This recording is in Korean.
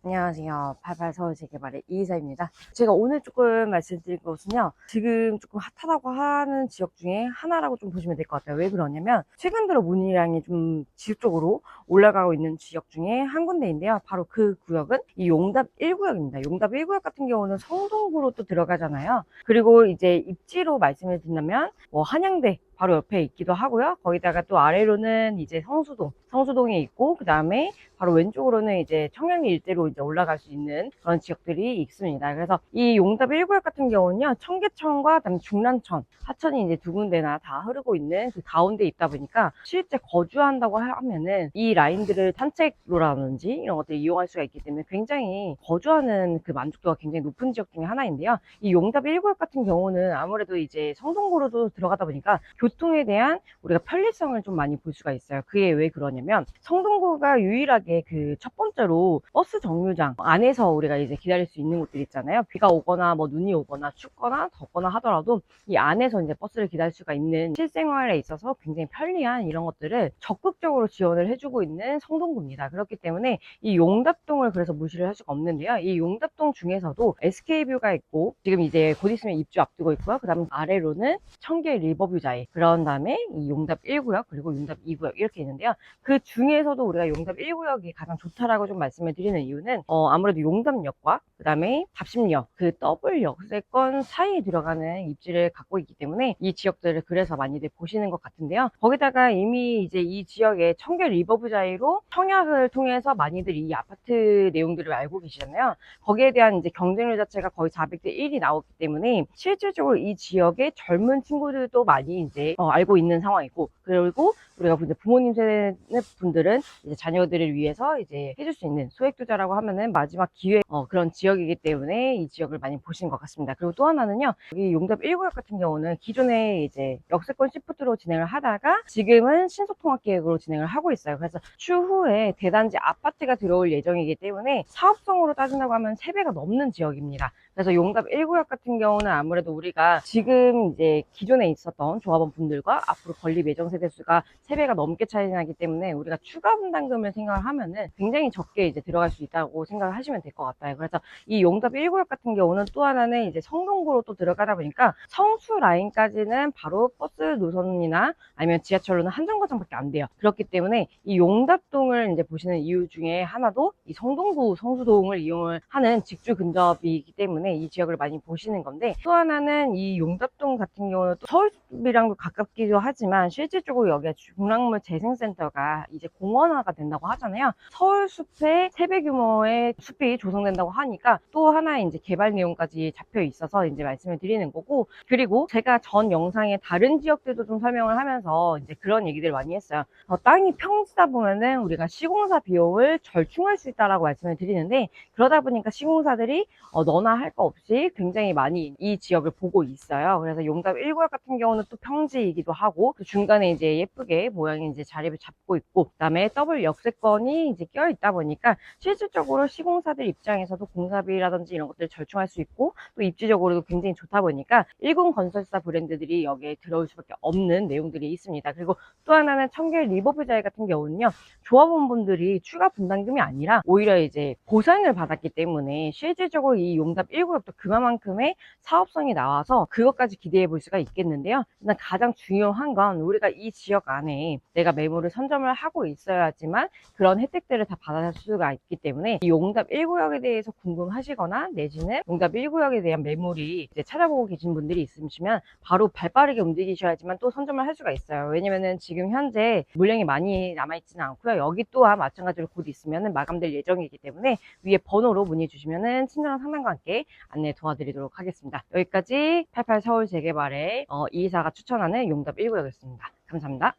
안녕하세요. 88서울 재개발의 이이사입니다. 제가 오늘 조금 말씀드릴 것은요, 지금 조금 핫하다고 하는 지역 중에 하나라고 좀 보시면 될 것 같아요. 왜 그러냐면, 최근 들어 문의량이 좀 지속적으로 올라가고 있는 지역 중에 한 군데인데요. 바로 그 구역은 이 용답 1구역입니다. 용답 1구역 같은 경우는 성동구로 또 들어가잖아요. 그리고 이제 입지로 말씀을 드린다면, 한양대 바로 옆에 있기도 하고요. 거기다가 또 아래로는 이제 성수동에 있고, 그 다음에 바로 왼쪽으로는 이제 청량리 일대로 이제 올라갈 수 있는 그런 지역들이 있습니다. 그래서 이 용답 1구역 같은 경우는요, 청계천과 그다음에 중랑천, 하천이 이제 두 군데나 다 흐르고 있는 그 가운데 있다 보니까 실제 거주한다고 하면은 이 라인들을 산책로라든지 이런 것들을 이용할 수가 있기 때문에 굉장히 거주하는 그 만족도가 굉장히 높은 지역 중에 하나인데요. 이 용답 1구역 같은 경우는 아무래도 이제 성동구로도 들어가다 보니까 교통에 대한 우리가 편리성을 좀 많이 볼 수가 있어요. 그게 왜 그러냐면 성동구가 유일하게 그 첫 번째로 버스 정류장 안에서 우리가 이제 기다릴 수 있는 곳들 있잖아요. 비가 오거나 뭐 눈이 오거나 춥거나 덥거나 하더라도 이 안에서 이제 버스를 기다릴 수가 있는 실생활에 있어서 굉장히 편리한 이런 것들을 적극적으로 지원을 해주고 있는 성동구입니다. 그렇기 때문에 이 용답동을 그래서 무시를 할 수가 없는데요. 이 용답동 중에서도 SK뷰가 있고 지금 이제 곧 있으면 입주 앞두고 있고요. 그 다음 아래로는 청계 리버뷰자이, 그런 다음에 이 용답 1구역 그리고 용답 2구역 이렇게 있는데요. 그 중에서도 우리가 용답 1구역이 가장 좋다라고 좀 말씀을 드리는 이유는 아무래도 용답역과 그 다음에 답심역, 그 더블 역세권 사이에 들어가는 입지를 갖고 있기 때문에 이 지역들을 그래서 많이들 보시는 것 같은데요. 거기다가 이미 이제 이 지역에 청계 리버뷰자이로 청약을 통해서 많이들 이 아파트 내용들을 알고 계시잖아요. 거기에 대한 이제 경쟁률 자체가 거의 400대 1이 나오기 때문에 실질적으로 이 지역의 젊은 친구들도 많이 이제 알고 있는 상황이고, 그리고 우리가 이제 부모님 세대 분들은 이제 자녀들을 위해서 이제 해줄 수 있는 소액 투자라고 하면은 마지막 기회 그런 지역이기 때문에 이 지역을 많이 보신 것 같습니다. 그리고 또 하나는요, 여기 용답 1구역 같은 경우는 기존에 이제 역세권 시프트로 진행을 하다가 지금은 신속통합계획으로 진행을 하고 있어요. 그래서 추후에 대단지 아파트가 들어올 예정이기 때문에 사업성으로 따진다고 하면 3배가 넘는 지역입니다. 그래서 용답 1구역 같은 경우는 아무래도 우리가 지금 이제 기존에 있었던 조합원 분들과 앞으로 건립 예정 세대 수가 3배가 넘게 차이 나기 때문에 우리가 추가 분담금을 생각을 하면은 굉장히 적게 이제 들어갈 수 있다고 생각을 하시면 될 것 같아요. 그래서 이 용답 1구역 같은 경우는 또 하나는 이제 성동구로 또 들어가다 보니까 성수 라인까지는 바로 버스 노선이나 아니면 지하철로는 한 정거장밖에 안 돼요. 그렇기 때문에 이 용답동을 이제 보시는 이유 중에 하나도 이 성동구, 성수동을 이용을 하는 직주 근접이기 때문에 이 지역을 많이 보시는 건데, 또 하나는 이 용답동 같은 경우는 또 서울숲이랑도 가깝기도 하지만 실질적으로 여기가 중랑물 재생센터가 이제 공원화가 된다고 하잖아요. 서울숲에 3배 규모의 숲이 조성된다고 하니까 또 하나의 이제 개발 내용까지 잡혀 있어서 이제 말씀을 드리는 거고, 그리고 제가 전 영상에 다른 지역들도 좀 설명을 하면서 이제 그런 얘기들 많이 했어요. 땅이 평지다 보면은 우리가 시공사 비용을 절충할 수 있다라고 말씀을 드리는데, 그러다 보니까 시공사들이 너나 할 거 없이 굉장히 많이 이 지역을 보고 있어요. 그래서 용답 1구역 같은 경우는 또 평지이기도 하고, 그 중간에 이제 예쁘게 모양이 이제 자리를 잡고 있고, 그다음에 더블 역세권이 이제 껴 있다 보니까 실질적으로 시공사들 입장에서도 공사비라든지 이런 것들을 절충할 수 있고, 또 입지적으로도 굉장히 좋다 보니까 일군 건설사 브랜드들이 여기에 들어올 수밖에 없는 내용들이 있습니다. 그리고 또 하나는 청계 리버뷰자이 같은 경우는요, 조합원분들이 추가 분담금이 아니라 오히려 이제 보상을 받았기 때문에 실질적으로 이 용답 1구역도 그만큼의 사업성이 나와서 그것까지 기대해 볼 수가 있겠는데요. 일단 가장 중요한 건 우리가 이 지역 안에 내가 매물을 선점을 하고 있어야지만 그런 혜택들을 다 받아줄 수가 있기 때문에 이 용답 1구역에 대해서 궁금하시거나 내지는 용답 1구역에 대한 매물이 이제 찾아보고 계신 분들이 있으시면 바로 발빠르게 움직이셔야지만 또 선점을 할 수가 있어요. 왜냐면은 지금 현재 물량이 많이 남아있지는 않고요. 여기 또한 마찬가지로 곧 있으면 마감될 예정이기 때문에 위에 번호로 문의 주시면은 친절한 상담과 함께 안내 도와드리도록 하겠습니다. 여기까지 88 서울 재개발의 이이사가 추천하는 용답 1구역이었습니다. 감사합니다.